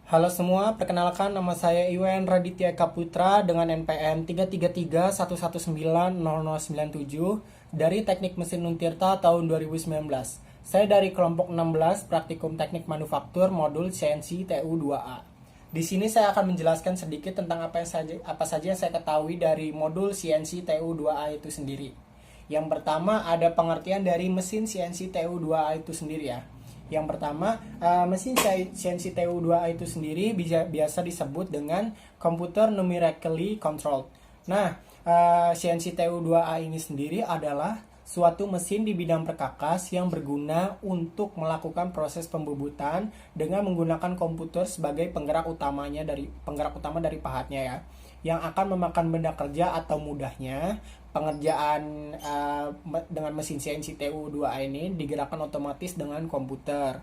Halo semua, perkenalkan nama saya Iwan Raditya Kaputra dengan NPM 33311900097 dari Teknik Mesin Untirta tahun 2019. Saya dari kelompok 16 Praktikum Teknik Manufaktur Modul CNC TU2A. Di sini saya akan menjelaskan sedikit tentang apa saja yang saya ketahui dari modul CNC TU2A itu sendiri. Yang pertama ada pengertian dari mesin CNC TU2A itu sendiri ya. Yang pertama, mesin CNC TU2A itu sendiri biasa disebut dengan Computer Numerically Controlled. Nah, CNC TU2A ini sendiri adalah suatu mesin di bidang perkakas yang berguna untuk melakukan proses pembubutan dengan menggunakan komputer sebagai penggerak utama dari pahatnya ya, yang akan memakan benda kerja atau mudahnya pengerjaan dengan mesin CNC TU2A ini digerakkan otomatis dengan komputer.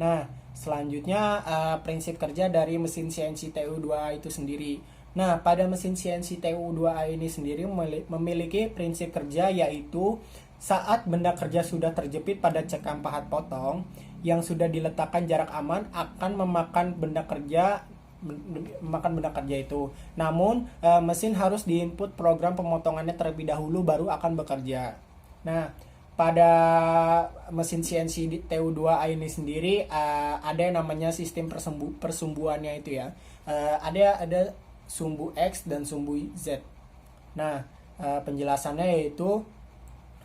Nah, selanjutnya prinsip kerja dari mesin CNC TU2A itu sendiri. Nah, pada mesin CNC TU2A ini sendiri memiliki prinsip kerja yaitu saat benda kerja sudah terjepit pada cekam pahat potong yang sudah diletakkan jarak aman akan memakan benda kerja itu. Namun, mesin harus diinput program pemotongannya terlebih dahulu baru akan bekerja. Nah, pada mesin CNC TU2A ini sendiri ada yang namanya sistem persumbuannya itu ya. Ada sumbu X dan sumbu Z. Nah, penjelasannya yaitu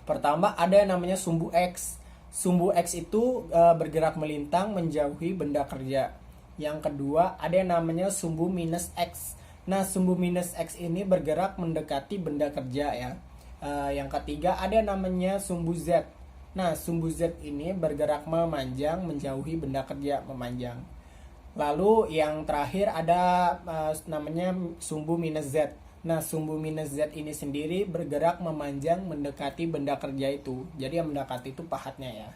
pertama ada yang namanya sumbu X. Sumbu X itu bergerak melintang menjauhi benda kerja. Yang kedua ada yang namanya sumbu minus X. Nah, sumbu minus X ini bergerak mendekati benda kerja ya. Yang ketiga ada yang namanya sumbu Z. Nah, sumbu Z ini bergerak memanjang menjauhi benda kerja, memanjang. Lalu yang terakhir ada namanya sumbu minus Z. Nah, sumbu minus Z ini sendiri bergerak memanjang mendekati benda kerja itu. Jadi yang mendekati itu pahatnya ya.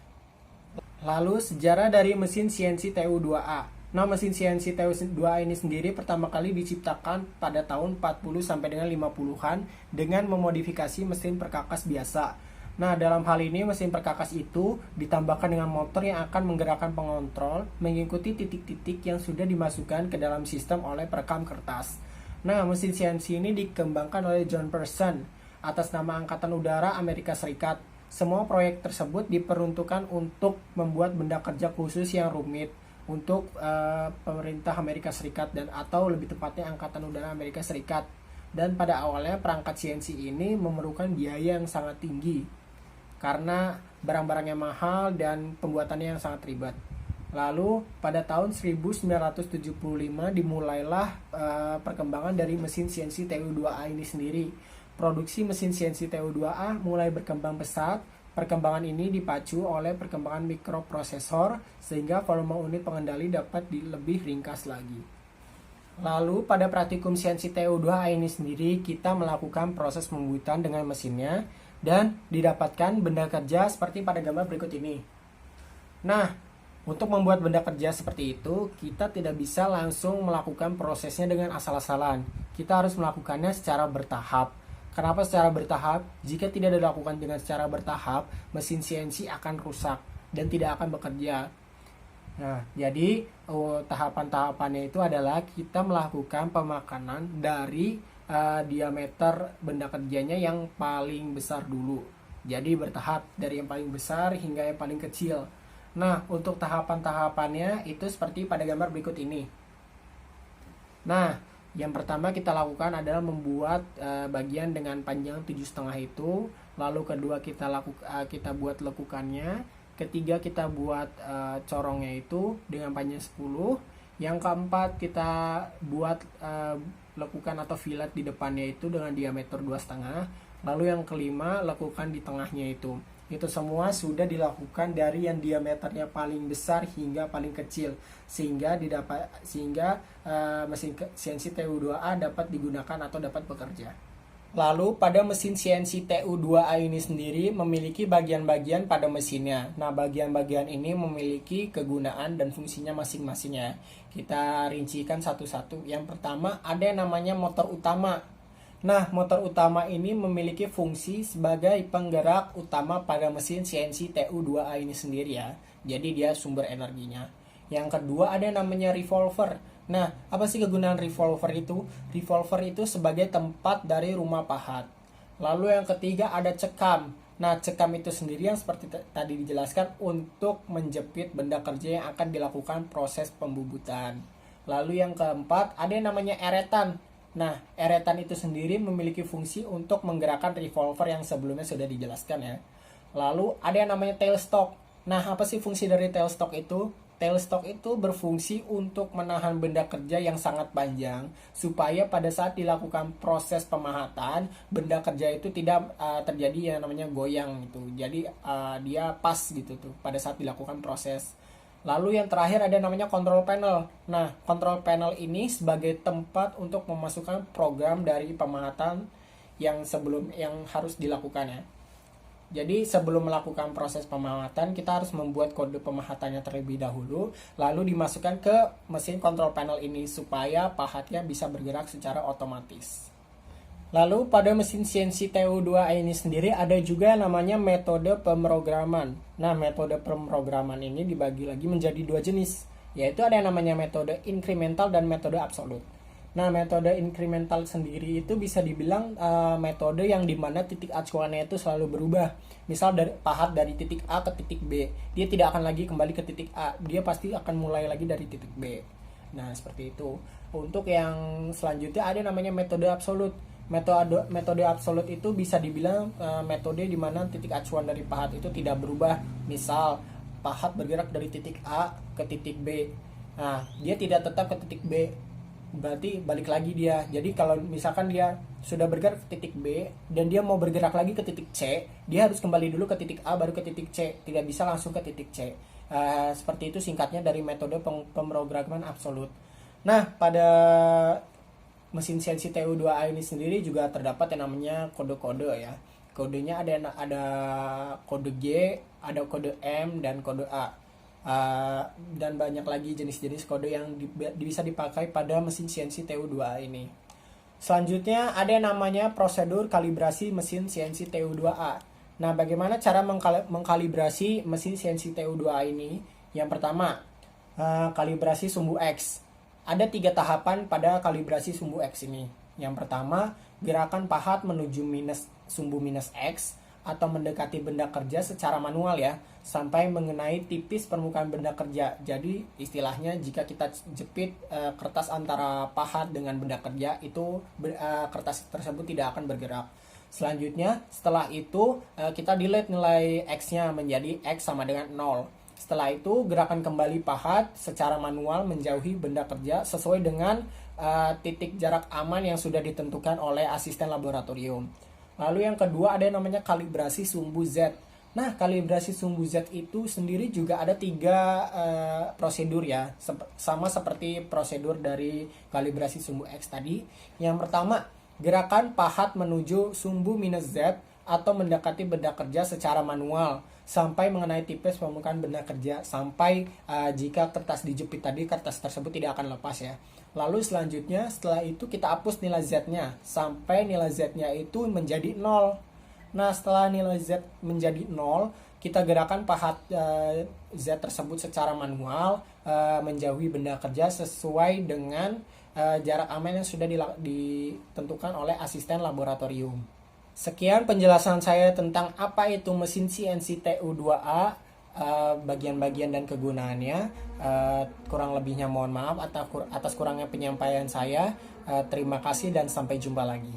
Lalu sejarah dari mesin CNC TU2A. Nah, mesin CNC TU2A ini sendiri pertama kali diciptakan pada tahun 40 sampai dengan 50-an dengan memodifikasi mesin perkakas biasa. Nah, dalam hal ini mesin perkakas itu ditambahkan dengan motor yang akan menggerakkan pengontrol mengikuti titik-titik yang sudah dimasukkan ke dalam sistem oleh perekam kertas. Nah, mesin CNC ini dikembangkan oleh John Pearson atas nama Angkatan Udara Amerika Serikat. Semua proyek tersebut diperuntukkan untuk membuat benda kerja khusus yang rumit untuk pemerintah Amerika Serikat dan atau lebih tepatnya Angkatan Udara Amerika Serikat. Dan pada awalnya perangkat CNC ini memerlukan biaya yang sangat tinggi karena barang-barangnya mahal dan pembuatannya yang sangat ribet. Lalu pada tahun 1975 dimulailah perkembangan dari mesin CNC TU2A ini sendiri. Produksi mesin CNC TU2A mulai berkembang pesat. Perkembangan ini dipacu oleh perkembangan mikroprosesor sehingga volume unit pengendali dapat lebih ringkas lagi. Lalu pada praktikum CNC TU2A ini sendiri kita melakukan proses pembuatan dengan mesinnya dan didapatkan benda kerja seperti pada gambar berikut ini. Nah, untuk membuat benda kerja seperti itu, kita tidak bisa langsung melakukan prosesnya dengan asal-asalan. Kita harus melakukannya secara bertahap. Kenapa secara bertahap? Jika tidak dilakukan dengan secara bertahap, mesin CNC akan rusak dan tidak akan bekerja. Nah, jadi tahapan-tahapannya itu adalah kita melakukan pemakanan dari diameter benda kerjanya yang paling besar dulu. Jadi bertahap dari yang paling besar hingga yang paling kecil. Nah, untuk tahapan-tahapannya itu seperti pada gambar berikut ini. Nah, yang pertama kita lakukan adalah membuat bagian dengan panjang 7,5 itu. Lalu kedua kita buat lekukannya. Ketiga kita buat corongnya itu dengan panjang 10. Yang keempat kita buat lekukan atau fillet di depannya itu dengan diameter 2,5. Lalu yang kelima lekukan di tengahnya itu. Itu semua sudah dilakukan dari yang diameternya paling besar hingga paling kecil sehingga mesin CNC TU2A dapat digunakan atau dapat bekerja. Lalu pada mesin CNC TU2A ini sendiri memiliki bagian-bagian pada mesinnya. Nah, bagian-bagian ini memiliki kegunaan dan fungsinya masing-masingnya. Kita rincikan satu-satu. Yang pertama ada yang namanya motor utama. Nah, motor utama ini memiliki fungsi sebagai penggerak utama pada mesin CNC TU2A ini sendiri ya. Jadi dia sumber energinya. Yang kedua ada yang namanya revolver. Nah, apa sih kegunaan revolver itu? Revolver itu sebagai tempat dari rumah pahat. Lalu yang ketiga ada cekam. Nah, cekam itu sendiri yang seperti tadi dijelaskan untuk menjepit benda kerja yang akan dilakukan proses pembubutan. Lalu yang keempat ada yang namanya eretan. Nah, eretan itu sendiri memiliki fungsi untuk menggerakkan revolver yang sebelumnya sudah dijelaskan ya. Lalu ada yang namanya tailstock. Nah, apa sih fungsi dari tailstock itu? Tailstock itu berfungsi untuk menahan benda kerja yang sangat panjang supaya pada saat dilakukan proses pemahatan benda kerja itu tidak terjadi yang namanya goyang gitu. Jadi dia pas gitu tuh pada saat dilakukan proses. Lalu yang terakhir ada namanya control panel. Nah, control panel ini sebagai tempat untuk memasukkan program dari pemahatan yang harus dilakukan ya. Jadi sebelum melakukan proses pemahatan kita harus membuat kode pemahatannya terlebih dahulu, lalu dimasukkan ke mesin control panel ini supaya pahatnya bisa bergerak secara otomatis. Lalu pada mesin CNC TU2A ini sendiri ada juga namanya metode pemrograman. Nah, metode pemrograman ini dibagi lagi menjadi dua jenis, yaitu ada yang namanya metode incremental dan metode absolute. Nah, metode incremental sendiri itu bisa dibilang metode yang dimana titik acuannya itu selalu berubah. Misal dari pahat dari titik A ke titik B, dia tidak akan lagi kembali ke titik A, dia pasti akan mulai lagi dari titik B. Nah, seperti itu. Untuk yang selanjutnya ada namanya metode absolut. Metode absolut itu bisa dibilang metode di mana titik acuan dari pahat itu tidak berubah. Misal pahat bergerak dari titik A ke titik B. Nah, dia tidak tetap ke titik B. Berarti balik lagi dia. Jadi kalau misalkan dia sudah bergerak ke titik B dan dia mau bergerak lagi ke titik C, dia harus kembali dulu ke titik A baru ke titik C. Tidak bisa langsung ke titik C. Seperti itu singkatnya dari metode pemrograman absolut. Nah, pada mesin CNC TU2A ini sendiri juga terdapat yang namanya kode-kode ya. Kodenya ada kode G, ada kode M, dan kode A. Dan banyak lagi jenis-jenis kode yang bisa dipakai pada mesin CNC TU2A ini. Selanjutnya ada yang namanya prosedur kalibrasi mesin CNC TU2A. Nah, bagaimana cara mengkalibrasi mesin CNC TU2A ini? Yang pertama, kalibrasi sumbu X. Ada 3 tahapan pada kalibrasi sumbu X ini. Yang pertama, gerakan pahat menuju sumbu minus X atau mendekati benda kerja secara manual ya, sampai mengenai tipis permukaan benda kerja. Jadi istilahnya jika kita jepit kertas antara pahat dengan benda kerja, itu kertas tersebut tidak akan bergerak. Selanjutnya, setelah itu kita delete nilai X-nya menjadi X sama dengan 0. Setelah itu, gerakan kembali pahat secara manual menjauhi benda kerja sesuai dengan titik jarak aman yang sudah ditentukan oleh asisten laboratorium. Lalu yang kedua ada yang namanya kalibrasi sumbu Z. Nah, kalibrasi sumbu Z itu sendiri juga ada 3 prosedur ya, sama seperti prosedur dari kalibrasi sumbu X tadi. Yang pertama, gerakan pahat menuju sumbu minus Z atau mendekati benda kerja secara manual sampai mengenai tipis permukaan benda kerja, sampai jika kertas dijepit tadi, kertas tersebut tidak akan lepas ya. Lalu selanjutnya setelah itu kita hapus nilai Z-nya sampai nilai Z-nya itu menjadi 0. Nah, setelah nilai Z menjadi 0, kita gerakan pahat Z tersebut secara manual menjauhi benda kerja sesuai dengan jarak aman yang sudah ditentukan oleh asisten laboratorium. Sekian penjelasan saya tentang apa itu mesin CNC TU2A, bagian-bagian dan kegunaannya. Kurang lebihnya mohon maaf atas kurangnya penyampaian saya. Terima kasih dan sampai jumpa lagi.